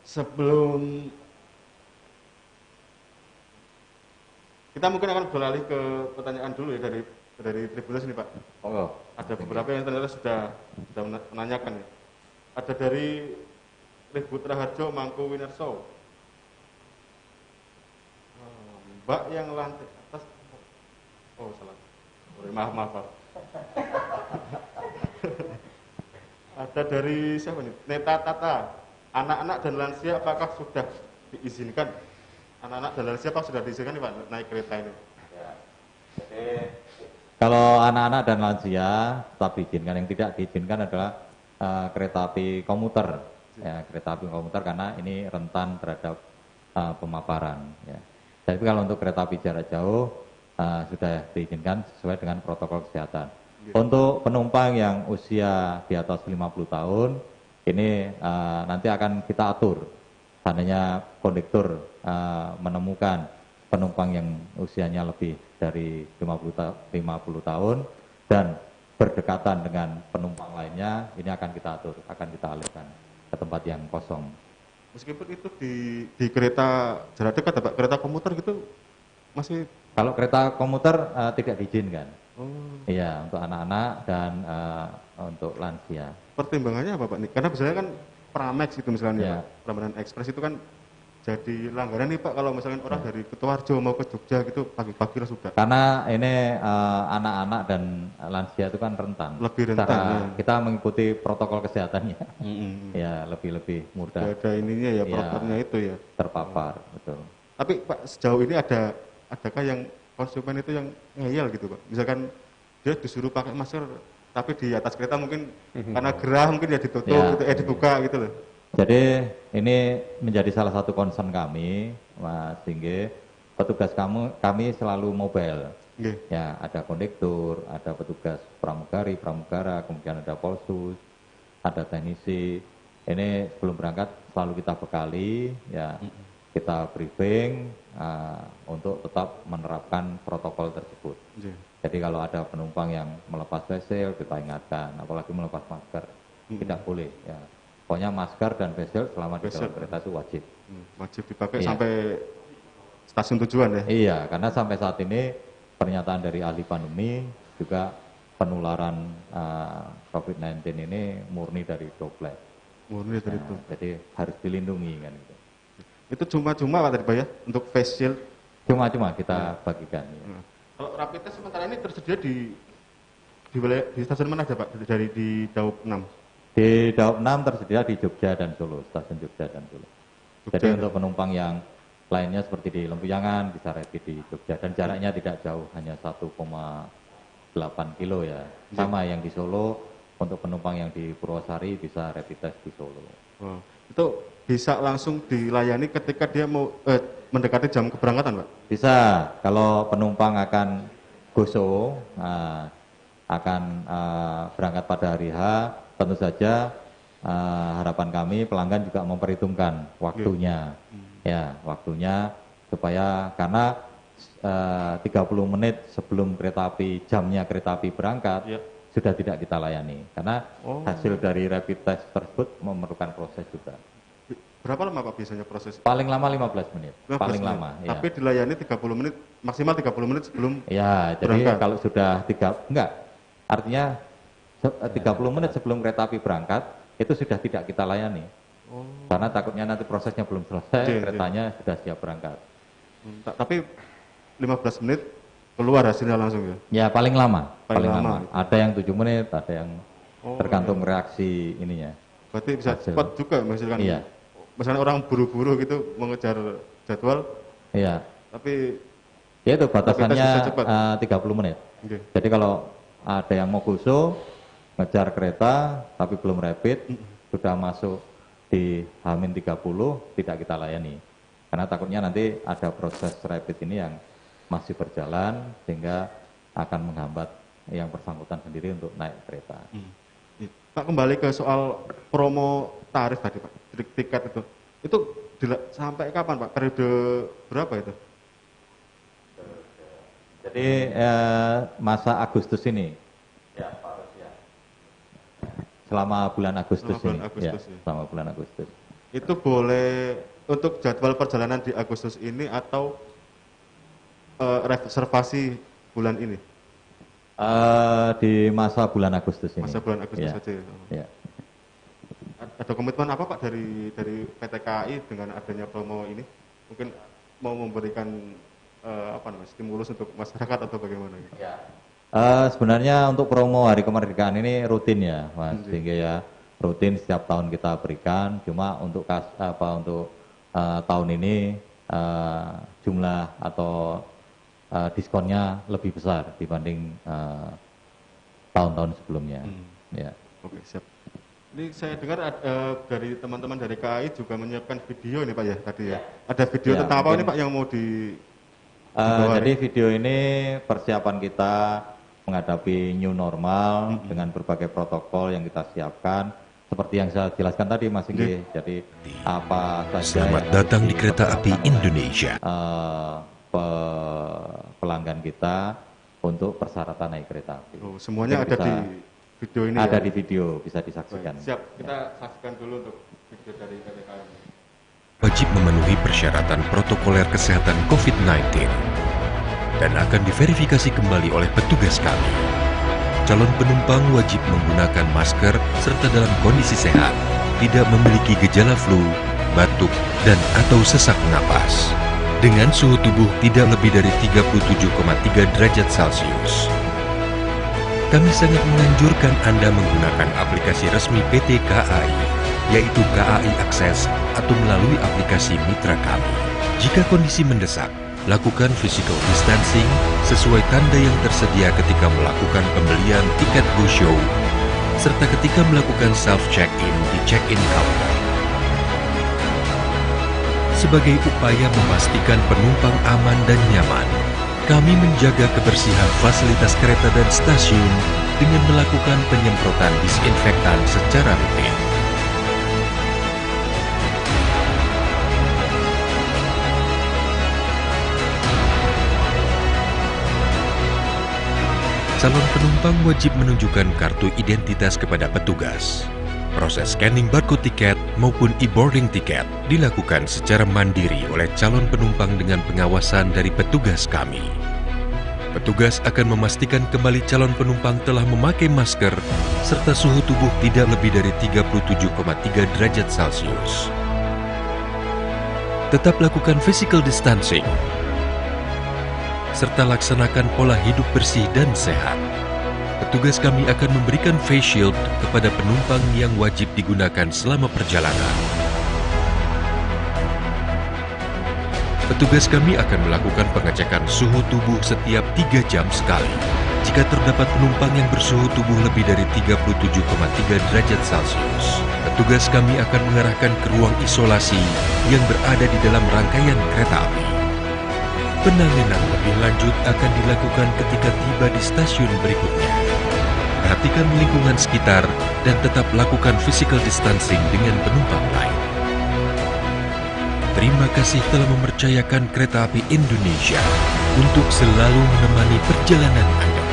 Sebelum kita mungkin akan beralih ke pertanyaan dulu ya dari Tribuners ini Pak. Oh, Ada beberapa yang ternyata sudah menanyakan ya. Ada dari Ribut Raharjo Mangku Winarso. Mbak yang lantai atas. Oh salah. Sorry, maaf Pak. Ada dari siapa nih? Neta Tata. Anak-anak dan lansia apakah sudah diizinkan? Anak-anak dan lansia apakah sudah diizinkan nih Pak naik kereta ini? ya. Jadi kalau anak-anak dan lansia tetap diizinkan. Yang tidak diizinkan adalah kereta api komuter. Ya, kereta api komuter karena ini rentan terhadap pemaparan. Ya. Tapi kalau untuk kereta api jarak jauh sudah diizinkan sesuai dengan protokol kesehatan. Untuk penumpang yang usia di atas 50 tahun, ini nanti akan kita atur. Seandainya kondektur menemukan penumpang yang usianya lebih dari 50 tahun dan berdekatan dengan penumpang lainnya, ini akan kita atur, akan kita alihkan ke tempat yang kosong. Meskipun itu di kereta jarak dekat, Pak, kereta komuter gitu masih. Kalau kereta komuter tidak diizinkan. Oh. Iya, untuk anak-anak dan untuk lansia. Pertimbangannya apa Pak? Karena biasanya kan Pramex gitu misalnya, Ya. Pak, Prambanan Express itu kan jadi langganan nih Pak kalau misalkan orang dari Kutoarjo mau ke Jogja gitu pagi-pagi lah sudah. Karena ini anak-anak dan lansia itu kan rentan. Lebih rentan. Ya. Kita mengikuti protokol kesehatannya. Ya, lebih mudah. Ada ininya ya, protokolnya itu ya. Terpapar, betul. Tapi Pak, sejauh ini adakah yang konsumen itu yang ngeyel gitu Pak? Misalkan dia disuruh pakai masker tapi di atas kereta mungkin karena gerah mungkin ya ditutup Ya. gitu, dibuka gitu loh. Jadi ini menjadi salah satu concern kami, Mas Singge. Petugas kami selalu mobile. Ya, ada kondektur, ada petugas pramugara, kemudian ada polsus, ada teknisi. Ini sebelum berangkat selalu kita bekali, ya, kita briefing untuk tetap menerapkan protokol tersebut. Jadi kalau ada penumpang yang melepas face shield, kita ingatkan, apalagi melepas masker, tidak boleh. Ya. Pokoknya masker dan face shield selama di dalam kereta itu wajib. Wajib dipakai sampai stasiun tujuan ya? Iya, karena sampai saat ini pernyataan dari ahli pandemi juga penularan COVID-19 ini murni dari droplet. Murni dari itu. Jadi harus dilindungi kan gitu. Itu cuma-cuma Pak tadi Pak ya untuk face shield? Cuma-cuma kita bagikan. Ya. Kalau rapid test sementara ini tersedia di stasiun mana aja Pak? Dari di Daup 6? Di Daup 6 tersedia di Jogja dan Solo, stasiun Jogja dan Solo. Jadi untuk penumpang yang lainnya seperti di Lempuyangan bisa rapid di Jogja dan jaraknya tidak jauh, hanya 1,8 kilo ya. Sama yang di Solo, untuk penumpang yang di Purwosari bisa rapid test di Solo. Itu bisa langsung dilayani ketika dia mau mendekati jam keberangkatan Pak? Bisa, kalau penumpang akan goso, akan berangkat pada hari H, tentu saja harapan kami pelanggan juga memperhitungkan waktunya, ya waktunya supaya karena 30 menit sebelum jamnya kereta api berangkat sudah tidak kita layani karena hasil dari rapid test tersebut memerlukan proses juga. Berapa lama Pak biasanya proses? Paling lama 15 menit. 15 paling menit. lama. Tapi ya. Dilayani 30 menit, maksimal 30 menit sebelum ya, jadi berangkat. Kalau sudah artinya 30 menit sebelum kereta api berangkat itu sudah tidak kita layani. Karena takutnya nanti prosesnya belum selesai, keretanya sudah siap berangkat. Tapi 15 menit keluar hasilnya langsung ya? Ya, paling lama. Paling lama. Ada yang 7 menit, ada yang tergantung reaksi ininya. Berarti bisa cepat juga misalkan. Iya. Misalnya orang buru-buru gitu mengejar jadwal. Iya. Tapi ya itu batasannya 30 menit. Jadi kalau ada yang mau goso ngejar kereta tapi belum rapid, sudah masuk di H-30 tidak kita layani. Karena takutnya nanti ada proses rapid ini yang masih berjalan sehingga akan menghambat yang bersangkutan sendiri untuk naik kereta. Pak, kembali ke soal promo tarif tadi Pak, tiket itu sampai kapan Pak? Periode berapa itu? Jadi masa Agustus ini. Ya, Pak. Selama bulan Agustus ini. Selama bulan Agustus. itu boleh untuk jadwal perjalanan di Agustus ini atau reservasi bulan ini? Di masa bulan Agustus ini. Masa bulan Agustus ya. saja. Ya. Ada komitmen apa Pak dari PT KAI dengan adanya promo ini? Mungkin mau memberikan stimulus untuk masyarakat atau bagaimana? Ya. Sebenarnya untuk promo Hari Kemerdekaan ini rutin ya, Mas, sehingga ya rutin setiap tahun kita berikan. Cuma untuk tahun ini jumlah atau diskonnya lebih besar dibanding tahun-tahun sebelumnya. Ya. Oke, siap. Ini saya dengar dari teman-teman dari KAI juga menyiapkan video nih Pak ya tadi ya. Ada video tentang apa nih Pak yang mau jadi video ini persiapan kita menghadapi new normal dengan berbagai protokol yang kita siapkan. Seperti yang saya jelaskan tadi Mas Singgi. Jadi apa saja Selamat datang di Kereta Api Indonesia. Pelanggan kita untuk persyaratan naik kereta api. Oh, semuanya ada di video ini ada ya? di video, bisa disaksikan. Siap, kita saksikan dulu untuk video dari PT KAI. Wajib memenuhi persyaratan protokoler kesehatan COVID-19 dan akan diverifikasi kembali oleh petugas kami. Calon penumpang wajib menggunakan masker serta dalam kondisi sehat, tidak memiliki gejala flu, batuk, dan atau sesak napas. Dengan suhu tubuh tidak lebih dari 37,3 derajat Celcius. Kami sangat menganjurkan Anda menggunakan aplikasi resmi PT KAI, yaitu KAI Akses atau melalui aplikasi mitra kami. Jika kondisi mendesak, lakukan physical distancing sesuai tanda yang tersedia ketika melakukan pembelian tiket go show, serta ketika melakukan self-check-in di check-in counter. Sebagai upaya memastikan penumpang aman dan nyaman, kami menjaga kebersihan fasilitas kereta dan stasiun dengan melakukan penyemprotan disinfektan secara rutin. Calon penumpang wajib menunjukkan kartu identitas kepada petugas. Proses scanning barcode tiket maupun e-boarding tiket dilakukan secara mandiri oleh calon penumpang dengan pengawasan dari petugas kami. Petugas akan memastikan kembali calon penumpang telah memakai masker serta suhu tubuh tidak lebih dari 37,3 derajat Celcius. Tetap lakukan physical distancing serta laksanakan pola hidup bersih dan sehat. Petugas kami akan memberikan face shield kepada penumpang yang wajib digunakan selama perjalanan. Petugas kami akan melakukan pengecekan suhu tubuh setiap 3 jam sekali. Jika terdapat penumpang yang bersuhu tubuh lebih dari 37,3 derajat Celcius, petugas kami akan mengarahkan ke ruang isolasi yang berada di dalam rangkaian kereta api. Penanganan lebih lanjut akan dilakukan ketika tiba di stasiun berikutnya. Perhatikan lingkungan sekitar dan tetap lakukan physical distancing dengan penumpang lain. Terima kasih telah mempercayakan Kereta Api Indonesia untuk selalu menemani perjalanan Anda.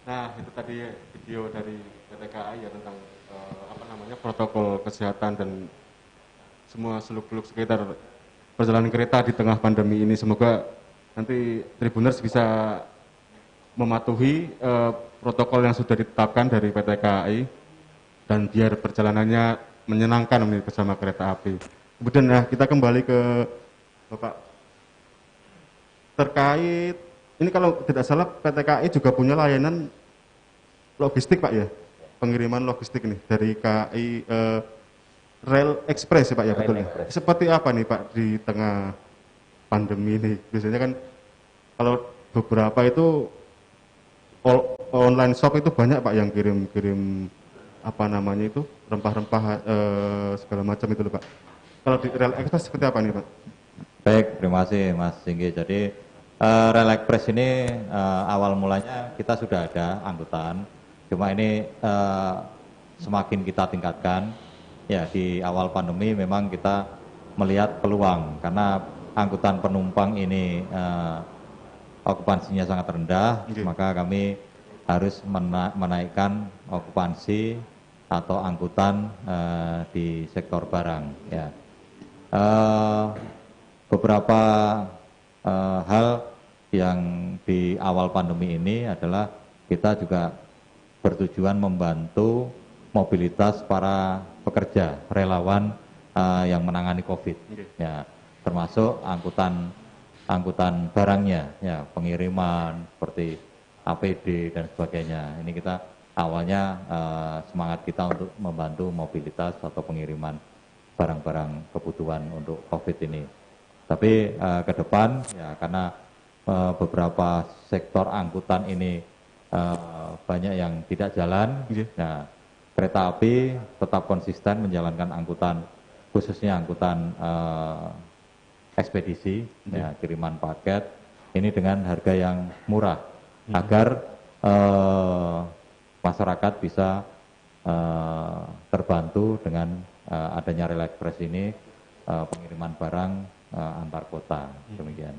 Nah, itu tadi video dari PT KAI ya tentang protokol kesehatan dan semua seluk-beluk sekitar perjalanan kereta di tengah pandemi ini. Semoga nanti Tribuners bisa mematuhi protokol yang sudah ditetapkan dari PT KAI dan biar perjalanannya menyenangkan bersama kereta api. Kemudian kita kembali ke Bapak terkait ini, kalau tidak salah PT KAI juga punya layanan logistik Pak ya, pengiriman logistik nih dari KAI Rail Express ya Pak ya, betul ya. Seperti apa nih Pak di tengah pandemi ini? Biasanya kan kalau beberapa itu online shop itu banyak Pak yang kirim rempah-rempah segala macam itu loh Pak. Kalau di Rail Express seperti apa nih Pak? Baik, terima kasih Mas Singgi. Jadi Rail Express ini awal mulanya kita sudah ada angkutan, cuma ini semakin kita tingkatkan. Ya, di awal pandemi memang kita melihat peluang karena angkutan penumpang ini okupansinya sangat rendah, maka kami harus menaikkan okupansi atau angkutan di sektor barang. Ya. Beberapa hal yang di awal pandemi ini adalah kita juga bertujuan membantu mobilitas para pekerja relawan yang menangani COVID, ya, termasuk angkutan barangnya, ya, pengiriman seperti APD dan sebagainya. Ini kita awalnya semangat kita untuk membantu mobilitas atau pengiriman barang-barang kebutuhan untuk COVID ini. Tapi ke depan, ya, karena beberapa sektor angkutan ini banyak yang tidak jalan, nah, kereta api tetap konsisten menjalankan angkutan, khususnya angkutan ekspedisi, ya, kiriman paket, ini dengan harga yang murah, agar masyarakat bisa terbantu dengan adanya Rel Express ini, pengiriman barang antar kota, demikian.